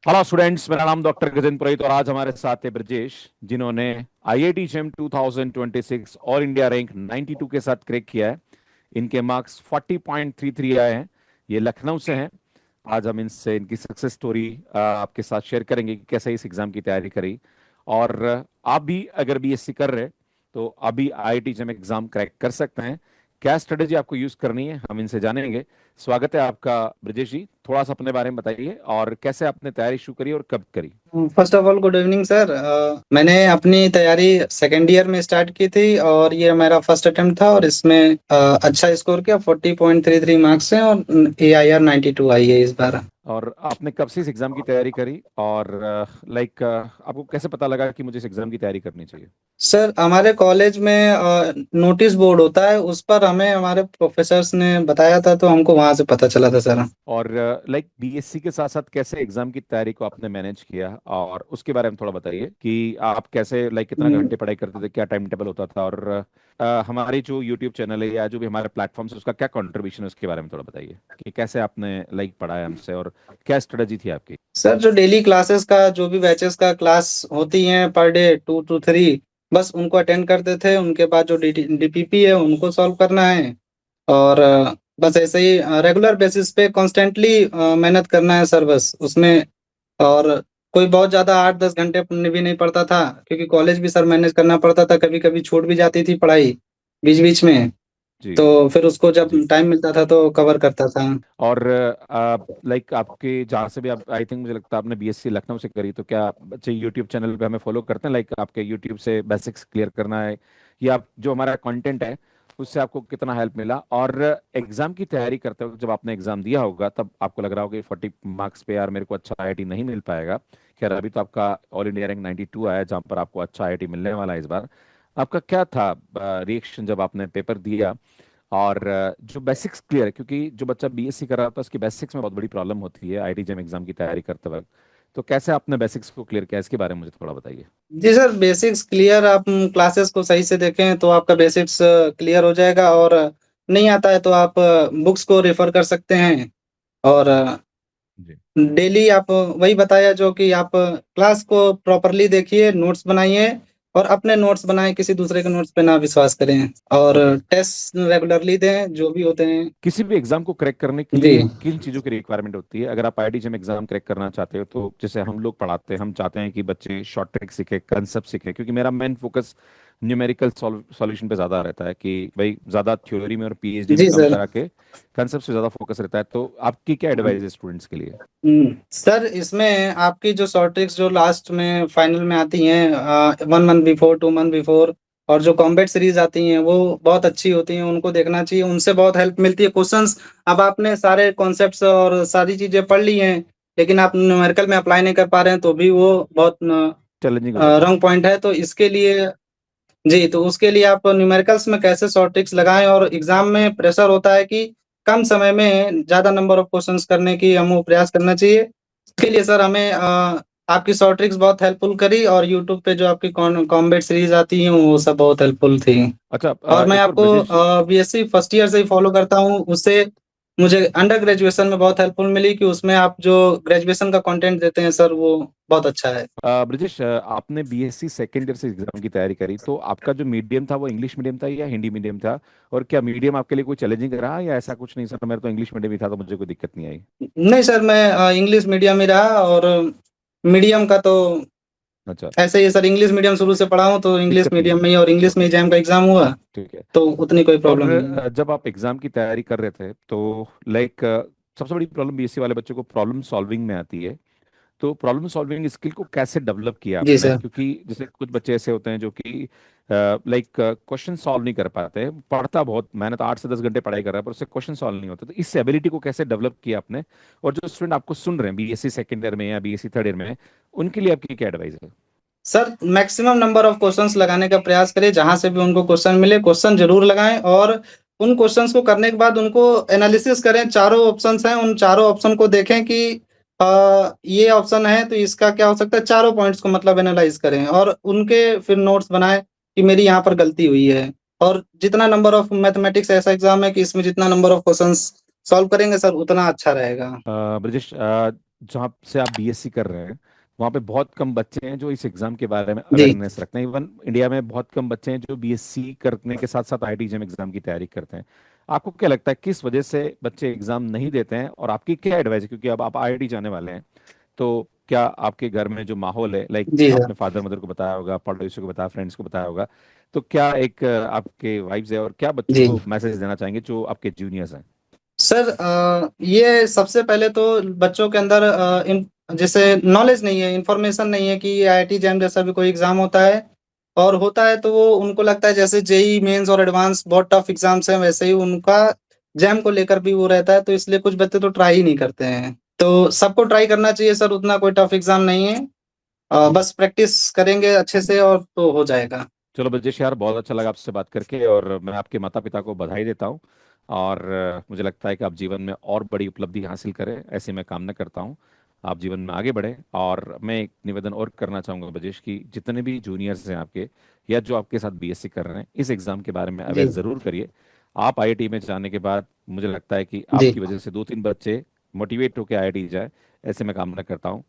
Hello students, मेरा नाम doctor Gajendra पुरोहित और आज हमारे साथ है ब्रजेश, जिन्होंने IIT JAM 2026 all India rank 92 के साथ क्रैक किया है। इनके मार्क्स 40.33 आए हैं। ये लखनऊ से हैं। आज हम इनसे इनकी सक्सेस स्टोरी आपके साथ शेयर करेंगे कि कैसे इस एग्जाम की तैयारी करी। और आप भी अगर बीएससी कर रहे हैं तो अभी आईआईटी जेम एग्जाम क्रैक कर सकते हैं। क्या स्ट्रेटेजी आपको यूज करनी है हम इनसे जानेंगे। स्वागत है आपका ब्रजेश जी। थोड़ा सा अपने बारे में बताइए और कैसे आपने तैयारी शुरू करी और कब करी। First of all good evening sir. मैंने अपनी तैयारी सेकेंड ईयर में स्टार्ट की थी और ये मेरा फर्स्ट अटेम्प्ट था और इसमें अच्छा स्कोर किया। 40.33 मार्क्स हैं और AIR 92 आई है इस बार। और आपने कब से इस एग्जाम की तैयारी करी और लाइक आपको कैसे पता लगा कि मुझे इस एग्जाम की तैयारी करनी चाहिए। सर हमारे कॉलेज में नोटिस बोर्ड होता है, उस पर हमें हमारे प्रोफेसर्स ने बताया था तो हमको वहां से पता चला था सर। और लाइक बीएससी के साथ साथ कैसे एग्जाम की तैयारी को आपने मैनेज किया और उसके बारे में थोड़ा बताइए कि आप कैसे लाइक कितना हम्म, घंटे पढ़ाई करते थे, क्या टाइम टेबल होता था और हमारे जो यूट्यूब चैनल है या जो भी हमारे प्लेटफॉर्म्स है उसका क्या कंट्रीब्यूशन है उसके बारे में थोड़ा बताइए कि कैसे आपने लाइक पढ़ा है हमसे और क्या स्ट्रेटजी थी आपकी। सर जो डेली क्लासेस का जो भी बैचेस का क्लास होती हैं पर डे 2 to 3, बस उनको अटेंड करते थे। उनके बाद जो DPP है उनको सॉल्व करना है और बस ऐसे ही रेगुलर बेसिस पे कॉन्स्टेंटली मेहनत करना है सर, बस उसमें। और कोई बहुत ज्यादा 8-10 घंटे पढ़ने भी नहीं पड़ता था क्योंकि कॉलेज भी सर मैनेज करना पड़ता था, कभी कभी छूट भी जाती थी पढ़ाई बीच बीच में। जी तो फिर उसको जब जी। टाइम मिलता था तो कवर करता था। और लाइक आपके जहाँ से भी आप आई थिंक मुझे लगता है आपने बीएससी लखनऊ से करी, तो क्या बच्चे यूट्यूब चैनल पे हमें फॉलो करते हैं लाइक आपके यूट्यूब से बेसिक्स क्लियर करना है या जो हमारा कंटेंट है उससे आपको कितना हेल्प मिला। और एग्जाम की तैयारी करते वक्त जब आपने एग्जाम दिया होगा तब आपको लग रहा होगा कि 40 मार्क्स पे यार मेरे को अच्छा आईआईटी नहीं मिल पाएगा। खैर अभी तो आपका ऑल इंडिया रैंक 92 आया है जहाँ पर आपको अच्छा आईआईटी मिलने वाला है इस बार। आपका क्या था रिएक्शन जब आपने पेपर दिया और जो बेसिक्स क्लियर है क्योंकि जो बच्चा बीएससी कर रहा होता है उसकी बेसिक्स में बहुत बड़ी प्रॉब्लम होती है आईआईटी जेम एग्जाम की तैयारी करते वक्त। तो कैसे आपने बेसिक्स को क्लियर किया इसके बारे में मुझे थोड़ा बताइए। जी सर, बेसिक्स क्लियर। आप क्लासेस को सही से देखें तो आपका बेसिक्स क्लियर हो जाएगा और नहीं आता है तो आप बुक्स को रेफर कर सकते हैं। और जी डेली आप वही बताया जो कि आप क्लास को प्रॉपरली देखिए, नोट्स बनाइए और अपने नोट्स बनाएं, किसी दूसरे के नोट्स पे ना विश्वास करें। और ओके। टेस्ट रेगुलरली दें जो भी होते हैं। किसी भी एग्जाम को क्रैक करने के जी लिए किन चीज़ों की रिक्वायरमेंट होती है अगर आप आईआईटी जेम एग्जाम क्रैक करना चाहते हो तो जैसे हम लोग पढ़ाते हैं हम चाहते हैं कि बच्चे शॉर्ट ट्रिक सीखे कंसेप्ट सीखे क्योंकि मेरा मेन फोकस न्यूमेरिकल सॉल्यूशन पे ज़्यादा रहता है कि भाई ज़्यादा थ्योरी में और पीएचडी में जी कम सर। करा के कंसेप्ट पे ज़्यादा फोकस रहता है। तो आपकी क्या एडवाइस है स्टूडेंट्स के लिए। सर इसमें आपकी जो शॉर्ट ट्रिक्स जो लास्ट में फाइनल में आती हैं 1 मंथ बिफोर, 2 मंथ बिफोर, और जो कॉम्बैट सीरीज आती हैं वो बहुत अच्छी होती हैं, उनको देखना चाहिए, उनसे बहुत हेल्प मिलती है। क्वेश्चंस अब आपने सारे कॉन्सेप्ट्स और सारी चीजें पढ़ ली हैं लेकिन आप न्यूमेरिकल में अप्लाई नहीं कर पा रहे हैं तो भी वो बहुत चैलेंजिंग हो जाता है। रॉन्ग पॉइंट है। तो इसके लिए जी, तो उसके लिए आप न्यूमेरिकल्स में कैसे शॉर्ट ट्रिक्स लगाएं, और एग्जाम में प्रेशर होता है कि कम समय में ज्यादा नंबर ऑफ क्वेश्चंस करने की हमको प्रयास करना चाहिए। इसके लिए सर हमें आपकी शॉर्ट ट्रिक्स बहुत हेल्पफुल करी और यूट्यूब पे जो आपकी कॉम्बैट सीरीज आती हैं वो सब बहुत हेल्पफुल थी। अच्छा और मैं एक और आपको ब्रिजेश। बीएससी फर्स्ट ईयर से ही फॉलो करता हूँ, उससे मुझे अंडर ग्रेजुएशन में बहुत हेल्पफुल मिली कि उसमें आप जो ग्रेजुएशन का कंटेंट देते हैं सर वो बहुत अच्छा है। ब्रिजेश आपने बीएससी सेकेंड ईयर से एग्जाम की तैयारी करी तो आपका जो मीडियम था वो इंग्लिश मीडियम था या हिंदी मीडियम था। और क्या मीडियम आपके लिए कोई चैलेंजिंग रहा या ऐसा कुछ नहीं सर मेरा तो इंग्लिश मीडियम ही था तो मुझे कोई दिक्कत नहीं आई। नहीं सर, मैं इंग्लिश मीडियम ही रहा और मीडियम का तो अच्छा। ऐसे ही सर, इंग्लिश मीडियम शुरू से पढ़ा हूँ तो इंग्लिश दिक्कत नहीं मीडियम आई। में ही, और इंग्लिश में ओके। एग्जाम का एग्जाम हुआ ठीक है। तो उतनी कोई और प्रॉब्लम नहीं है। जब आप एग्जाम की तैयारी कर रहे थे तो लाइक सबसे बड़ी प्रॉब्लम बीएससी वाले बच्चों को प्रॉब्लम सॉल्विंग में आती है। तो प्रॉब्लम सॉल्विंग स्किल को कैसे डेवलप किया जी आपने सर। क्योंकि जैसे कुछ बच्चे ऐसे होते हैं जो कि लाइक क्वेश्चन सॉल्व नहीं कर पाते हैं, पढ़ता बहुत मेहनत 8 से 10 घंटे पढ़ाई कर रहा है पर उससे क्वेश्चन सॉल्व नहीं होते। तो इस एबिलिटी को कैसे डेवलप किया आपने और जो स्टूडेंट आपको सुन रहे हैं बीएससी सेकेंड ईयर में या बीएससी थर्ड ईयर में उनके लिए आपकी क्या एडवाइस है। Sir maximum number of questions लगाने का प्रयास करें, जहां से भी उनको क्वेश्चन मिले क्वेश्चन जरूर लगाएं और उन क्वेश्चंस को करने के बाद उनको एनालिसिस करें। चारों ऑप्शंस हैं, उन चारों ऑप्शन को देखें कि ये ऑप्शन है तो इसका क्या हो सकता है। चारों पॉइंट्स को मतलब एनालाइज करें और उनके फिर नोट्स बनाएं कि मेरी यहाँ पर गलती हुई है। और जितना नंबर ऑफ मैथमेटिक्स ऐसा एग्जाम है कि इसमें जितना नंबर ऑफ क्वेश्चंस सॉल्व करेंगे सर उतना अच्छा रहेगा। ब्रजेश जहाँ से आप बीएससी कर रहे हैं वहाँ पे बहुत कम बच्चे हैं जो इस एग्जाम के बारे में जी अवेयरनेस रखते हैं। इवन इंडिया में बहुत कम बच्चे हैं जो बीएससी करने के साथ साथ आईआईटी जेम एग्जाम की तैयारी करते हैं। आपको क्या लगता है किस वजह से बच्चे एग्जाम नहीं देते हैं, और आपकी क्या एडवाइस है, क्योंकि अब आप आईआईटी जाने वाले हैं, तो क्या आपके घर में जो माहौल है, लाइक जी सर। आपने फादर मदर को बताया होगा, पड़ोसियों को बताया, फ्रेंड्स को बताया होगा, तो क्या एक आपके वाइब्स है, और क्या बच्चों जी को मैसेज देना चाहेंगे जो आपके जूनियर्स हैं? सर, ये सबसे पहले तो बच्चों के अंदर जैसे नॉलेज नहीं है, इंफॉर्मेशन नहीं है कि आईआईटी जैम जैसा भी कोई एग्जाम होता है। और होता है तो वो उनको लगता है जैसे जेई मेंस और एडवांस बहुत टफ एग्जाम्स हैं, वैसे ही उनका जैम को लेकर भी वो रहता है, तो इसलिए कुछ बच्चे तो ट्राई ही नहीं करते हैं। तो सबको ट्राई करना चाहिए सर, उतना कोई टफ एग्जाम नहीं है। बस प्रैक्टिस करेंगे अच्छे से और तो हो जाएगा। चलो ब्रजेश यार, बहुत अच्छा लगा आपसे बात करके, और मैं आपके माता पिता को बधाई देता हूँ। और मुझे लगता है कि आप जीवन में और बड़ी उपलब्धि हासिल करें, ऐसी मैं कामना करता हूँ। आप जीवन में आगे बढ़ें। और मैं एक निवेदन और करना चाहूँगा ब्रजेश, की जितने भी जूनियर्स हैं आपके, या जो आपके साथ बीएससी कर रहे हैं, इस एग्ज़ाम के बारे में जी अवेयर ज़रूर करिए। आप आईआईटी में जाने के बाद मुझे लगता है कि जी आपकी वजह से 2-3 बच्चे मोटिवेट होकर आईआईटी जाए, ऐसे मैं कामना करता हूँ।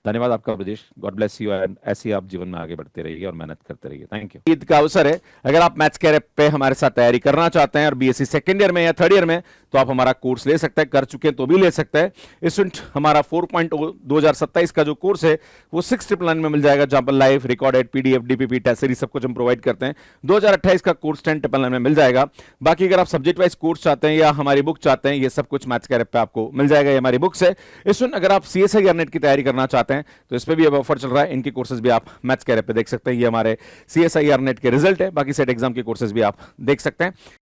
धन्यवाद आपका Brajesh, God bless you, and ऐसे ही आप जीवन में आगे बढ़ते रहिए और मेहनत करते रहिए। Thank you. ईद का अवसर है, अगर आप मैथ्स कैरेट पे हमारे साथ तैयारी करना चाहते हैं और बीएससी सेकेंड ईयर में या थर्ड ईयर में, तो आप हमारा कोर्स ले सकते हैं, कर चुके हैं तो भी ले सकते हैं। स्टूडेंट, हमारा 4.0 2027 का जो कोर्स है वो 699 में मिल जाएगा, जहां पर live recorded PDF DPP test series सब कुछ हम प्रोवाइड करते हैं। 2028 का कोर्स 1099 में मिल जाएगा। बाकी अगर आप सब्जेक्ट वाइज कोर्स चाहते हैं या हमारी बुक चाहते हैं, ये सब कुछ मैथ्स कैरेट पे आपको मिल जाएगा, ये हमारी बुक्स है। स्टूडेंट, अगर आप सीएसआई नेट की तैयारी करना चाहते हैं तो इस पर भी अब ऑफर चल रहा है, इनके कोर्सेज भी आप मैथ्स कैरेट पे देख सकते हैं। ये हमारे सीएसआईआर नेट के रिजल्ट है, बाकी सेट एग्जाम के कोर्सेज भी आप देख सकते हैं।